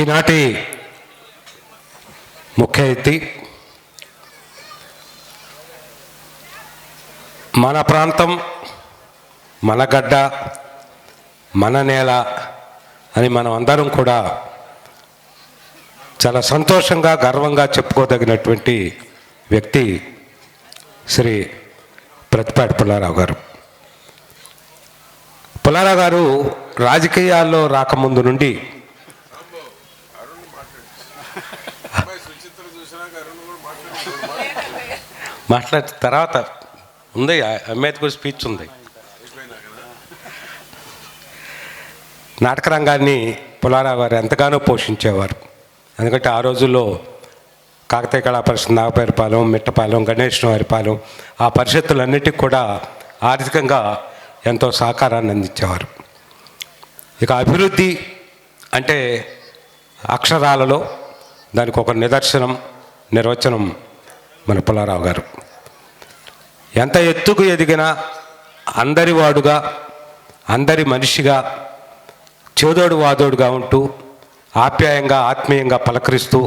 ఈనాటి ముఖ్య అతిథి మన ప్రాంతం, మన గడ్డ, మన నేల అని మనం అందరం కూడా చాలా సంతోషంగా గర్వంగా చెప్పుకోదగినటువంటి వ్యక్తి శ్రీ ప్రతిపాటి పుల్లారావు గారు. పుల్లారావు గారు రాజకీయాల్లో రాకముందు నుండి మాట్లాడిన తర్వాత ఉంది అంబేద్కర్ స్పీచ్ ఉంది. నాటక రంగాన్ని పుల్లారావు గారు ఎంతగానో పోషించేవారు. ఎందుకంటే ఆ రోజుల్లో కాకతీయ కళా పరిషత్, నాగపేరుపాలెం, మిట్టపాలెం, గణేశ్వరవారిపాలెం ఆ పరిషత్తులన్నిటికీ కూడా ఆర్థికంగా ఎంతో సహకారాన్ని అందించేవారు. ఇక అభివృద్ధి అంటే అక్షరాలలో దానికి ఒక నిదర్శనం, నిర్వచనం మన పుల్లారావు గారు. ఎంత ఎత్తుకు ఎదిగినా అందరి వాడుగా, అందరి మనిషిగా, చేదోడు వాదోడుగా ఉంటూ ఆప్యాయంగా, ఆత్మీయంగా పలకరిస్తూ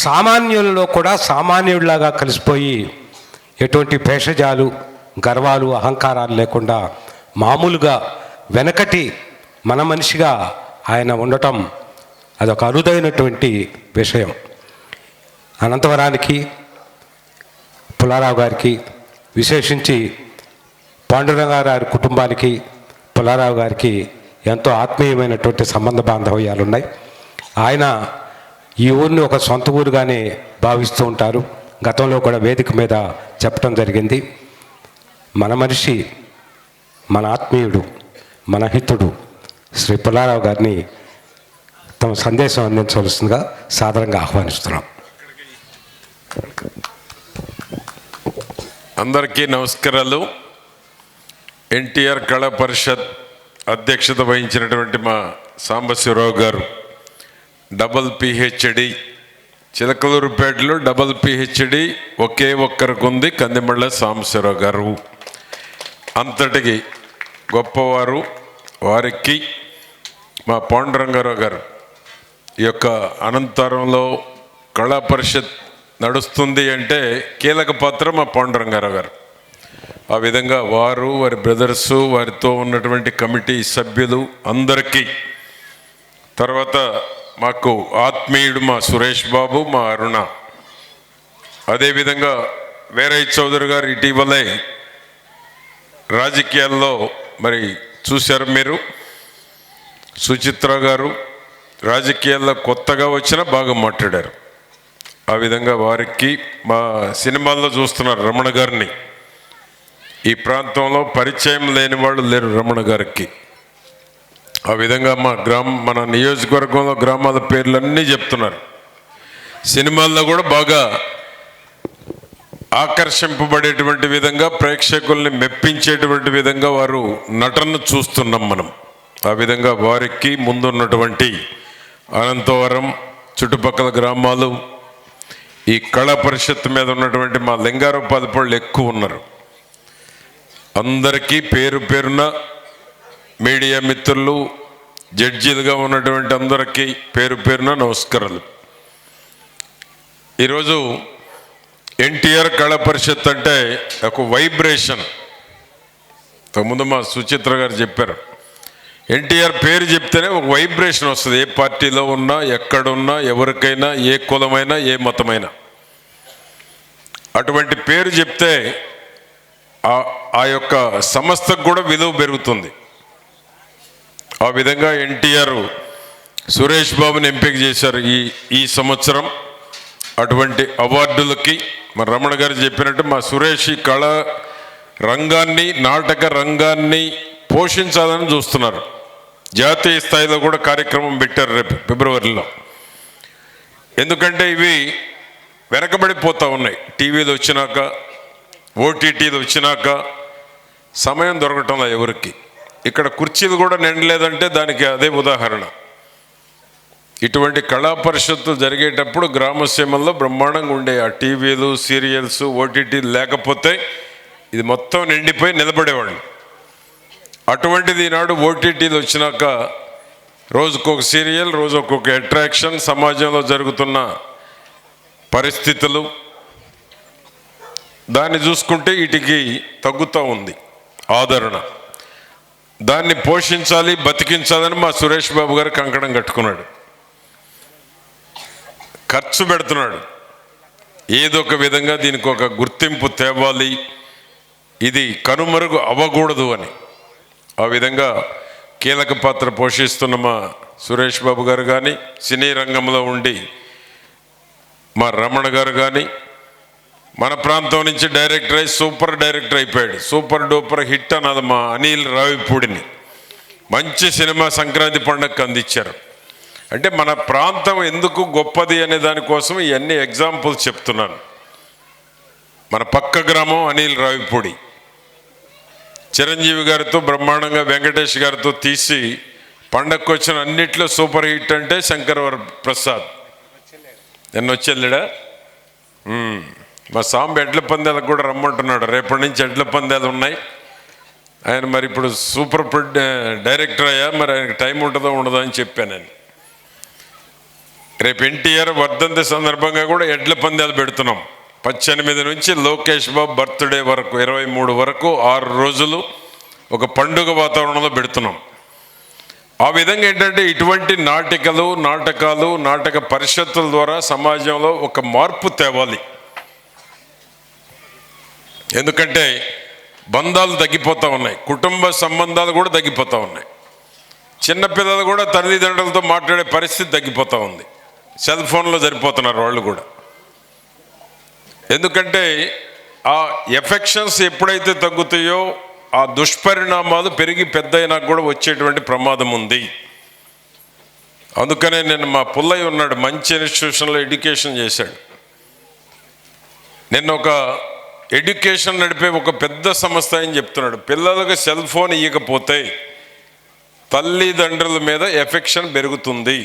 సామాన్యులలో కూడా సామాన్యుడిలాగా కలిసిపోయి ఎటువంటి భేషజాలు, గర్వాలు, అహంకారాలు లేకుండా మామూలుగా వెనకటి మన మనిషిగా ఆయన ఉండటం అదొక అరుదైనటువంటి విషయం. అనంతవరానికి, పుల్లారావు గారికి, విశేషించి పాండురంగారావు గారి కుటుంబానికి పుల్లారావు గారికి ఎంతో ఆత్మీయమైనటువంటి సంబంధ బాంధవ్యాలు ఉన్నాయి. ఆయన ఈ ఊరిని ఒక సొంత ఊరుగానే భావిస్తూ ఉంటారు. గతంలో కూడా వేదిక మీద చెప్పడం జరిగింది. మన మనిషి, మన ఆత్మీయుడు, మన హితుడు శ్రీ పుల్లారావు గారిని తమ సందేశం అందించవలసిందిగా సాదరంగా ఆహ్వానిస్తున్నాం. అందరికీ నమస్కారాలు. ఎన్టీఆర్ కళా పరిషత్ అధ్యక్షత వహించినటువంటి మా సాంబశివరావు గారు, డబుల్ పిహెచ్డి, చిలకలూరుపేటలో డబుల్ పిహెచ్డి ఒకే ఒక్కరికి ఉంది, కందిమళ్ళ సాంబశివరావు గారు. అంతటికి గొప్పవారు. వారికి మా పాండురంగారావు గారు ఈ యొక్క అనంతరంలో కళా పరిషత్ నడుస్తుంది అంటే కీలక పాత్ర మా పాండురంగారావు గారు. ఆ విధంగా వారు, వారి బ్రదర్సు, వారితో ఉన్నటువంటి కమిటీ సభ్యులు అందరికీ, తర్వాత మాకు ఆత్మీయుడు మా సురేష్ బాబు, మా అరుణ, అదేవిధంగా వీరయ్య చౌదరి గారు ఇటీవలే రాజకీయాల్లో మరి చూశారు మీరు. సుచిత్ర గారు రాజకీయాల్లో కొత్తగా వచ్చినా బాగా మాట్లాడారు. ఆ విధంగా వారికి, మా సినిమాల్లో చూస్తున్నారు రమణ గారిని, ఈ ప్రాంతంలో పరిచయం లేని వాళ్ళు లేరు రమణ గారికి. ఆ విధంగా మన నియోజకవర్గంలో గ్రామాల పేర్లన్నీ చెప్తున్నారు. సినిమాల్లో కూడా బాగా ఆకర్షింపబడేటువంటి విధంగా, ప్రేక్షకుల్ని మెప్పించేటువంటి విధంగా వారు నటన చూస్తున్నాం మనం. ఆ విధంగా వారికి ముందున్నటువంటి అనంతవరం చుట్టుపక్కల గ్రామాలు, ఈ కళా పరిషత్ మీద ఉన్నటువంటి మా లింగారావు పదపళ్ళు ఎక్కువ ఉన్నారు. అందరికీ పేరు పేరున, మీడియా మిత్రులు, జడ్జీలుగా ఉన్నటువంటి అందరికీ పేరు పేరున నమస్కారాలు. ఈరోజు ఎన్టీఆర్ కళా పరిషత్ అంటే ఒక వైబ్రేషన్. ముందు మా సుచిత్ర గారు చెప్పారు, ఎన్టీఆర్ పేరు చెప్తేనే ఒక వైబ్రేషన్ వస్తుంది. ఏ పార్టీలో ఉన్నా, ఎక్కడున్నా, ఎవరికైనా, ఏ కులమైనా, ఏ మతమైనా. అటువంటి పేరు చెప్తే ఆ యొక్క సంస్థకు కూడా విలువ పెరుగుతుంది. ఆ విధంగా ఎన్టీఆర్ సురేష్ బాబుని ఎంపిక చేశారు ఈ సంవత్సరం. అటువంటి అవార్డులకి మరి రమణ గారు చెప్పినట్టు మా సురేష్ ఈ కళా రంగాన్ని, నాటక రంగాన్ని పోషించాలని చూస్తున్నారు. జాతీయ స్థాయిలో కూడా కార్యక్రమం పెట్టారు రేపు ఫిబ్రవరిలో. ఎందుకంటే ఇవి వెనకబడిపోతూ ఉన్నాయి. టీవీలు వచ్చినాక, ఓటీటీలు వచ్చినాక సమయం దొరకటంలో ఎవరికి. ఇక్కడ కుర్చీలు కూడా నిండలేదంటే దానికి అదే ఉదాహరణ. ఇటువంటి కళా పరిషత్తులు జరిగేటప్పుడు గ్రామసీమల్లో బ్రహ్మాండంగా ఉండే ఆ టీవీలు, సీరియల్స్, ఓటీటీలు లేకపోతే ఇది మొత్తం నిండిపోయి నిలబడేవాళ్ళు. అటువంటిది ఈనాడు ఓటీటీలు వచ్చినాక రోజుకొక సీరియల్, రోజు ఒక్కొక్క అట్రాక్షన్, సమాజంలో జరుగుతున్న పరిస్థితులు, దాన్ని చూసుకుంటే వీటికి తగ్గుతూ ఉంది ఆదరణ. దాన్ని పోషించాలి, బతికించాలని మా సురేష్ బాబు గారు కంకణం కట్టుకున్నాడు. ఖర్చు పెడుతున్నాడు. ఏదో ఒక విధంగా దీనికి ఒక గుర్తింపు తేవాలి, ఇది కనుమరుగు అవ్వకూడదు అని. ఆ విధంగా కీలక పాత్ర పోషిస్తున్న మా సురేష్ బాబు గారు కానీ, సినీ రంగంలో ఉండి మా రమణ గారు కానీ, మన ప్రాంతం నుంచి డైరెక్టర్ అయి సూపర్ డైరెక్టర్ అయిపోయాడు. సూపర్ డూపర్ హిట్ అన్నది మా అనిల్ రావిపూడిని. మంచి సినిమా సంక్రాంతి పండుగకు అందించారు. అంటే మన ప్రాంతం ఎందుకు గొప్పది అనే దానికోసం ఇవన్నీ ఎగ్జాంపుల్స్ చెప్తున్నాను. మన పక్క గ్రామం అనిల్ రావిపూడి, చిరంజీవి గారితో బ్రహ్మాండంగా వెంకటేష్ గారితో తీసి పండగకు వచ్చిన అన్నిట్లో సూపర్ హిట్ అంటే శంకరవర ప్రసాద్. నిన్న వచ్చేళ్ళడా మా సాంబ ఎడ్ల పందాలకు కూడా రమ్మంటున్నాడు. రేపటి నుంచి ఎడ్ల పందాలు ఉన్నాయి. ఆయన మరి ఇప్పుడు సూపర్ డైరెక్టర్ అయ్యా, మరి ఆయనకి టైం ఉంటుందో ఉండదో అని చెప్పాను నేను. రేపు ఎన్టీఆర్ వర్ధంతి సందర్భంగా కూడా ఎడ్ల పందాలు పెడుతున్నాం. 18 నుంచి లోకేష్ బాబు బర్త్డే వరకు 23 వరకు 6 రోజులు ఒక పండుగ వాతావరణంలో పెడుతున్నాం. ఆ విధంగా ఏంటంటే ఇటువంటి నాటకాలు, నాటక పరిషత్తుల ద్వారా సమాజంలో ఒక మార్పు తేవాలి. ఎందుకంటే బంధాలు తగ్గిపోతూ ఉన్నాయి, కుటుంబ సంబంధాలు కూడా తగ్గిపోతూ ఉన్నాయి. చిన్నపిల్లలు కూడా తల్లిదండ్రులతో మాట్లాడే పరిస్థితి తగ్గిపోతూ ఉంది. సెల్ ఫోన్లో సరిపోతున్నారు వాళ్ళు కూడా. ఎందుకంటే ఆ ఎఫెక్షన్స్ ఎప్పుడైతే తగ్గుతాయో ఆ దుష్పరిణామాలు పెరిగి పెద్ద అయినా కూడా వచ్చేటువంటి ప్రమాదం ఉంది. అందుకనే నేను మా పుల్లయ్య ఉన్నాడు, మంచి ఇన్స్టిట్యూషన్లో ఎడ్యుకేషన్ చేశాడు. నిన్న ఒక ఎడ్యుకేషన్ నడిపే ఒక పెద్ద సంస్థ అని చెప్తున్నాడు, పిల్లలకు సెల్ ఫోన్ ఇవ్వకపోతే తల్లిదండ్రుల మీద ఎఫెక్షన్ పెరుగుతుంది.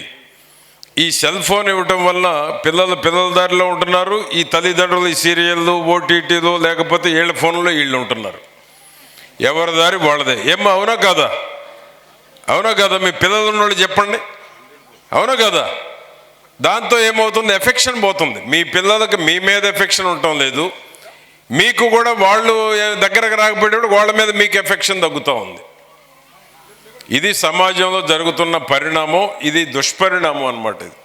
ఈ సెల్ ఫోన్ ఇవ్వటం వల్ల పిల్లల దారిలో ఉంటున్నారు. ఈ తల్లిదండ్రులు ఈ సీరియళ్ళు, ఓటీటీలు, లేకపోతే వీళ్ళ ఫోన్లో వీళ్ళు ఉంటున్నారు. ఎవరి దారి వాళ్ళదే. ఏమ్మా అవునా కాదా? అవునా కాదా? మీ పిల్లలు ఉన్నోళ్ళు చెప్పండి, అవునా కాదా? దాంతో ఏమవుతుంది? ఎఫెక్షన్ పోతుంది. మీ పిల్లలకు మీ మీద ఎఫెక్షన్ ఉండటం లేదు, మీకు కూడా వాళ్ళు దగ్గరకు రాకపోయేటప్పుడు వాళ్ళ మీద మీకు ఎఫెక్షన్ తగ్గుతూ ఉంది. ఇది సమాజంలో జరుగుతున్న పరిణామం, ఇది దుష్పరిణామం అన్నమాట. ఇది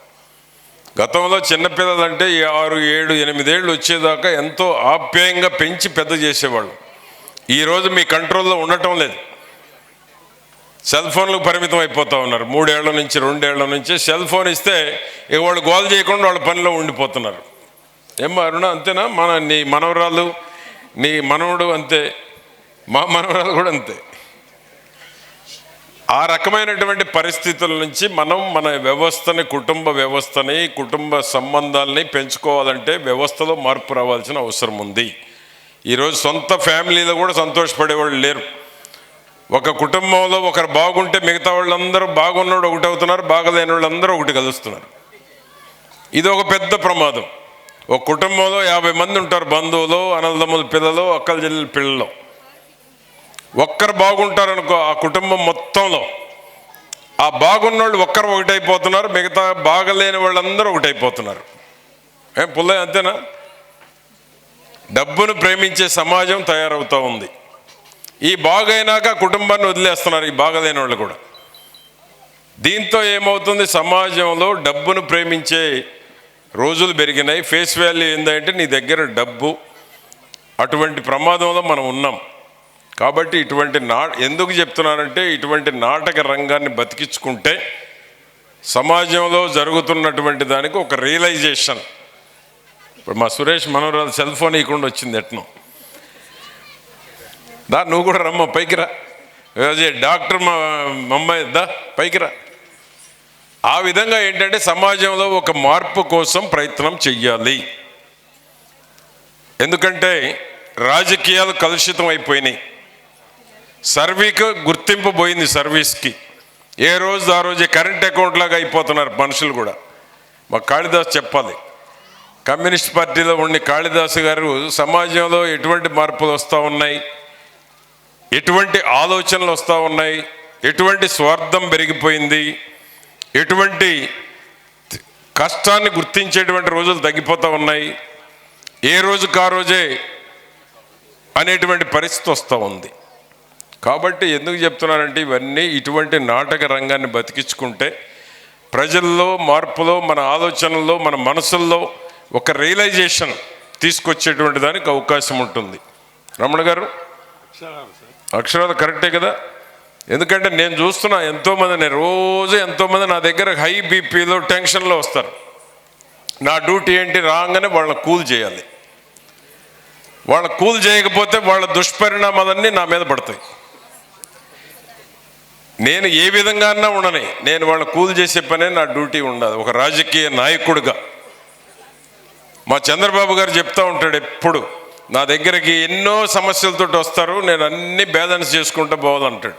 గతంలో చిన్నపిల్లలంటే 6, 7, 8 ఏళ్ళు వచ్చేదాకా ఎంతో ఆప్యాయంగా పెంచి పెద్ద చేసేవాళ్ళు. ఈరోజు మీ కంట్రోల్లో ఉండటం లేదు. సెల్ ఫోన్లకు పరిమితం అయిపోతూ ఉన్నారు. 3 ఏళ్ల నుంచి 2 ఏళ్ల నుంచి సెల్ ఫోన్ ఇస్తే ఇక వాళ్ళు గోల్ చేయకుండా వాళ్ళ పనిలో ఉండిపోతున్నారు. ఏమ్మా అరుణ అంతేనా? నీ మనవరాలు, నీ మనవడు అంతే, మా మనవరాలు కూడా అంతే. ఆ రకమైనటువంటి పరిస్థితుల నుంచి మనం మన వ్యవస్థని, కుటుంబ వ్యవస్థని, కుటుంబ సంబంధాలని పెంచుకోవాలంటే వ్యవస్థలో మార్పు రావాల్సిన అవసరం ఉంది. ఈరోజు సొంత ఫ్యామిలీలో కూడా సంతోషపడేవాళ్ళు లేరు. ఒక కుటుంబంలో ఒకరు బాగుంటే మిగతా వాళ్ళందరూ బాగున్నోడు ఒకటి అవుతున్నారు, బాగలేని వాళ్ళందరూ ఒకటి కలుస్తున్నారు. ఇది ఒక పెద్ద ప్రమాదం. ఒక కుటుంబంలో 50 మంది ఉంటారు, బంధువులు, అన్నదమ్ముల పిల్లలు, అక్కల చెల్లెల పిల్లలు. ఒక్కరు బాగుంటారనుకో ఆ కుటుంబం మొత్తంలో, ఆ బాగున్నోళ్ళు ఒక్కరు ఒకటైపోతున్నారు, మిగతా బాగలేని వాళ్ళందరూ ఒకటైపోతున్నారు. ఏం పుల్లయ్య అంతేనా? డబ్బును ప్రేమించే సమాజం తయారవుతూ ఉంది. ఈ బాగైనాక కుటుంబాన్ని వదిలేస్తున్నారు ఈ బాగలేని వాళ్ళు కూడా. దీంతో ఏమవుతుంది? సమాజంలో డబ్బును ప్రేమించే రోజులు పెరిగినాయి. ఫేస్ వాల్యూ ఏంటంటే నీ దగ్గర డబ్బు. అటువంటి ప్రమాదంలో మనం ఉన్నాం. కాబట్టి ఇటువంటి ఎందుకు చెప్తున్నానంటే ఇటువంటి నాటక రంగాన్ని బతికించుకుంటే సమాజంలో జరుగుతున్నటువంటి దానికి ఒక రియలైజేషన్. ఇప్పుడు మా సురేష్ మనోరాలు సెల్ ఫోన్ ఇవ్వకుండా వచ్చింది ఎట్నో. దా నువ్వు కూడా రమ్మ, పైకి రా. డాక్టర్ మా అమ్మాయి దా పైకి రా. ఆ విధంగా ఏంటంటే సమాజంలో ఒక మార్పు కోసం ప్రయత్నం చెయ్యాలి. ఎందుకంటే రాజకీయాలు కలుషితం అయిపోయినాయి. సర్వీకి గుర్తింపు పోయింది. సర్వీస్కి ఏ రోజు ఆ రోజే కరెంట్ అకౌంట్ లాగా అయిపోతున్నారు మనుషులు కూడా. మా కాళిదాస్ చెప్పాలి, కమ్యూనిస్ట్ పార్టీలో ఉండి కాళిదాసు గారు సమాజంలో ఎటువంటి మార్పులు వస్తూ ఉన్నాయి, ఎటువంటి ఆలోచనలు వస్తూ ఉన్నాయి, ఎటువంటి స్వార్థం పెరిగిపోయింది, ఎటువంటి కష్టాన్ని గుర్తించేటువంటి రోజులు తగ్గిపోతూ ఉన్నాయి. ఏ రోజుకు ఆ రోజే అనేటువంటి పరిస్థితి వస్తూ ఉంది. కాబట్టి ఎందుకు చెప్తున్నానంటే ఇవన్నీ ఇటువంటి నాటక రంగాన్ని బతికించుకుంటే ప్రజల్లో మార్పులో, మన ఆలోచనల్లో, మన మనసుల్లో ఒక రియలైజేషన్ తీసుకొచ్చేటువంటి దానికి అవకాశం ఉంటుంది. రమణ గారు అక్షరాలు కరెక్టే కదా. ఎందుకంటే నేను చూస్తున్నా ఎంతోమంది, రోజు ఎంతోమంది నా దగ్గర హై బీపీలో, టెన్షన్లో వస్తారు. నా డ్యూటీ ఏంటి, రాగానే వాళ్ళని కూల్ చేయాలి. వాళ్ళ కూల్ చేయకపోతే వాళ్ళ దుష్పరిణామాలన్నీ నా మీద పడతాయి. నేను ఏ విధంగా అన్నా ఉండని, నేను వాళ్ళ కూల్ చేసే పనే నా డ్యూటీ ఉండదు ఒక రాజకీయ నాయకుడిగా. మా చంద్రబాబు గారు చెప్తూ ఉంటాడు ఎప్పుడు, నా దగ్గరికి ఎన్నో సమస్యలతో వస్తారు, నేను అన్ని బ్యాలెన్స్ చేసుకుంటూ పోవాలంటాడు.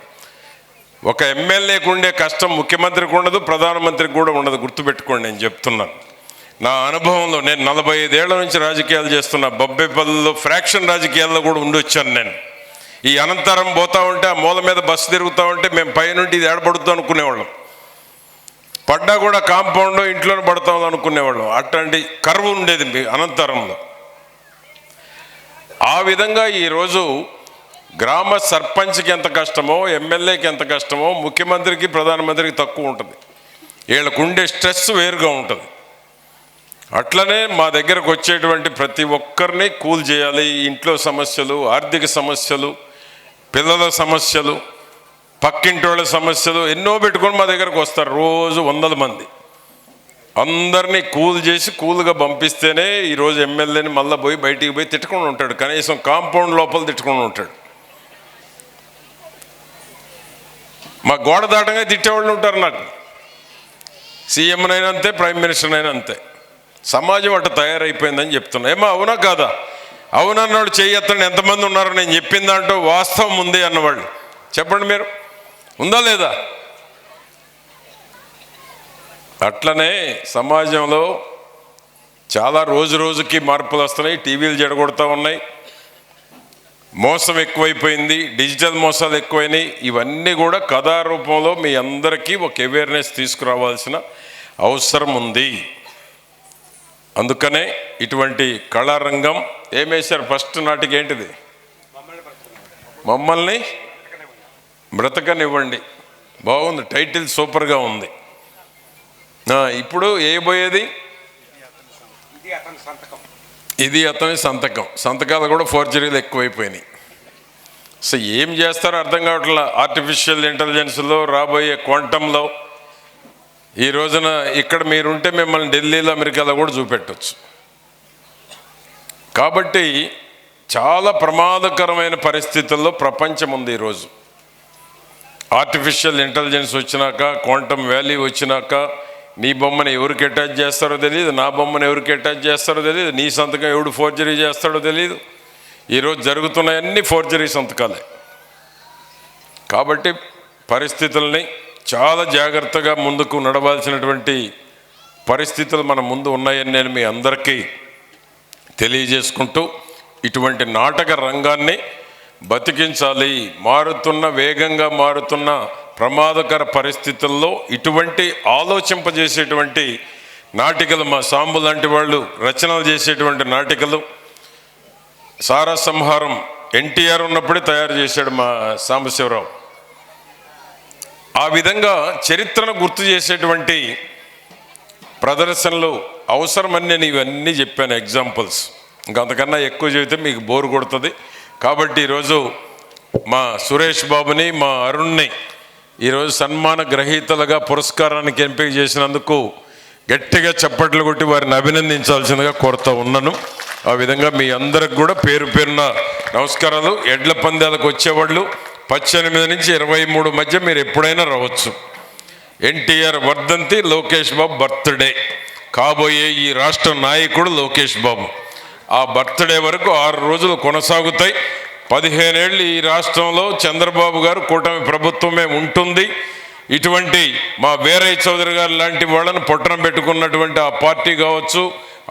ఒక ఎమ్మెల్యేకు ఉండే కష్టం ముఖ్యమంత్రికి ఉండదు, ప్రధానమంత్రికి కూడా ఉండదు. గుర్తుపెట్టుకోండి, నేను చెప్తున్నాను నా అనుభవంలో. నేను 45 ఏళ్ల నుంచి రాజకీయాలు చేస్తున్నా. బొబ్బేపల్లిలో ఫ్రాక్షన్ రాజకీయాల్లో కూడా ఉండొచ్చాను నేను. ఈ అనంతరం పోతా ఉంటే ఆ మూల మీద బస్సు తిరుగుతూ ఉంటే మేము పైనుండి ఇది ఏడబడుతాం అనుకునేవాళ్ళం. పడ్డా కూడా కాంపౌండ్ ఇంట్లోనే పడతాం అనుకునేవాళ్ళం. అట్లాంటి కర్వ్ ఉండేది అనంతరంలో. ఆ విధంగా ఈరోజు గ్రామ సర్పంచ్కి ఎంత కష్టమో, ఎమ్మెల్యేకి ఎంత కష్టమో, ముఖ్యమంత్రికి, ప్రధానమంత్రికి తక్కువ ఉంటుంది. వీళ్ళకు ఉండే స్ట్రెస్ వేరుగా ఉంటుంది. అట్లనే మా దగ్గరకు వచ్చేటువంటి ప్రతి ఒక్కరిని కూల్ చేయాలి. ఇంట్లో సమస్యలు, ఆర్థిక సమస్యలు, పిల్లల సమస్యలు, పక్కింటి వాళ్ళ సమస్యలు ఎన్నో పెట్టుకొని మా దగ్గరకు వస్తారు. రోజు 100 మంది. అందరినీ కూల్ చేసి కూల్గా పంపిస్తేనే ఈరోజు ఎమ్మెల్యేని మళ్ళీ పోయి బయటికి పోయి తిట్టుకొని ఉంటాడు. కనీసం కాంపౌండ్ లోపల తిట్టుకొని ఉంటాడు. మా గోడ దాటంగా తిట్టేవాళ్ళు ఉంటారు. నాకు సీఎంనైనా అంతే, ప్రైమ్ మినిస్టర్నైనా అంతే. సమాజం అట్లా తయారైపోయిందని చెప్తున్నా. ఏమో అవునా కాదా? అవునన్నాడు చెయ్యొత్తండి. ఎంతమంది ఉన్నారో నేను చెప్పిన దాంట్లో వాస్తవం ఉంది అన్నవాళ్ళు చెప్పండి, మీరు ఉందా లేదా? అట్లనే సమాజంలో చాలా రోజు రోజుకి మార్పులు వస్తున్నాయి. టీవీలు జడగొడతా ఉన్నాయి. మోసం ఎక్కువైపోయింది, డిజిటల్ మోసాలు ఎక్కువైనాయి. ఇవన్నీ కూడా కథా రూపంలో మీ అందరికీ ఒక అవేర్నెస్ తీసుకురావాల్సిన అవసరం ఉంది. అందుకనే ఇటువంటి కళారంగం ఏమేశారు ఫస్ట్ నాటికి ఏంటిది, మమ్మల్ని బ్రతకనివ్వండి. బాగుంది, టైటిల్ సూపర్గా ఉంది. ఇప్పుడు ఏబోయేది ఇది అతని సంతకం. సంతకాలు కూడా ఫోర్జరీలు ఎక్కువైపోయినాయి. సో ఏం చేస్తారో అర్థం కావట్లా. ఆర్టిఫిషియల్ ఇంటెలిజెన్స్లో, రాబోయే క్వాంటంలో ఈ రోజున ఇక్కడ మీరుంటే మిమ్మల్ని ఢిల్లీలో, అమెరికాలో కూడా చూపెట్టవచ్చు. కాబట్టి చాలా ప్రమాదకరమైన పరిస్థితుల్లో ప్రపంచం ఉంది ఈరోజు. ఆర్టిఫిషియల్ ఇంటెలిజెన్స్ వచ్చినాక, క్వాంటమ్ వ్యాలీ వచ్చినాక నీ బొమ్మను ఎవరికి అటాచ్ చేస్తారో తెలియదు, నా బొమ్మను ఎవరికి అటాచ్ చేస్తారో తెలియదు, నీ సంతకం ఎవడు ఫోర్జరీ చేస్తాడో తెలియదు. ఈరోజు జరుగుతున్నాయన్నీ ఫోర్జరీ సంతకాలే. కాబట్టి పరిస్థితుల్ని చాలా జాగ్రత్తగా ముందుకు నడవాల్సినటువంటి పరిస్థితులు మన ముందు ఉన్నాయని నేను మీ అందరికీ తెలియజేసుకుంటూ, ఇటువంటి నాటక రంగాన్ని బతికించాలి. వేగంగా మారుతున్న ప్రమాదకర పరిస్థితుల్లో ఇటువంటి ఆలోచింపజేసేటువంటి నాటికలు, మా సాంబు లాంటి వాళ్ళు రచనలు చేసేటువంటి నాటికలు, సారా సంహారం ఎన్టీఆర్ ఉన్నప్పుడే తయారు చేశాడు మా సాంబశివరావు. ఆ విధంగా చరిత్రను గుర్తు చేసేటువంటి ప్రదర్శనలు అవసరమని నేను ఇవన్నీ చెప్పాను, ఎగ్జాంపుల్స్. ఇంకంతకన్నా ఎక్కువ చెబితే మీకు బోరు కొడుతుంది. కాబట్టి ఈరోజు మా సురేష్ బాబుని, మా అరుణ్ని ఈరోజు సన్మాన గ్రహీతలుగా పురస్కారానికి ఎంపిక చేసినందుకు గట్టిగా చప్పట్లు కొట్టి వారిని అభినందించాల్సిందిగా కోరుతూ ఉన్నాను. ఆ విధంగా మీ అందరికి కూడా పేరు పేరున నమస్కారాలు. ఎడ్ల పందాలకు వచ్చేవాళ్ళు 18 నుంచి 23 మధ్య మీరు ఎప్పుడైనా రావచ్చు. ఎన్టీఆర్ వర్ధంతి, లోకేష్ బాబు బర్త్డే. కాబోయే ఈ రాష్ట్ర నాయకుడు లోకేష్ బాబు. ఆ బర్త్డే వరకు 6 రోజులు కొనసాగుతాయి. 15 ఏళ్ళు ఈ రాష్ట్రంలో చంద్రబాబు గారు కూటమి ప్రభుత్వమే ఉంటుంది. ఇటువంటి మా వీరయ్య చౌదరి గారు లాంటి వాళ్ళని పొట్టన పెట్టుకున్నటువంటి ఆ పార్టీ కావచ్చు,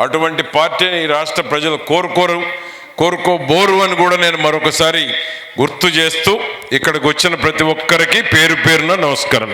అటువంటి పార్టీని ఈ రాష్ట్ర ప్రజలు కోరుకోబోరు అని కూడా నేను మరొకసారి గుర్తు చేస్తూ ఇక్కడికి వచ్చిన ప్రతి ఒక్కరికి పేరు పేరున నమస్కారం.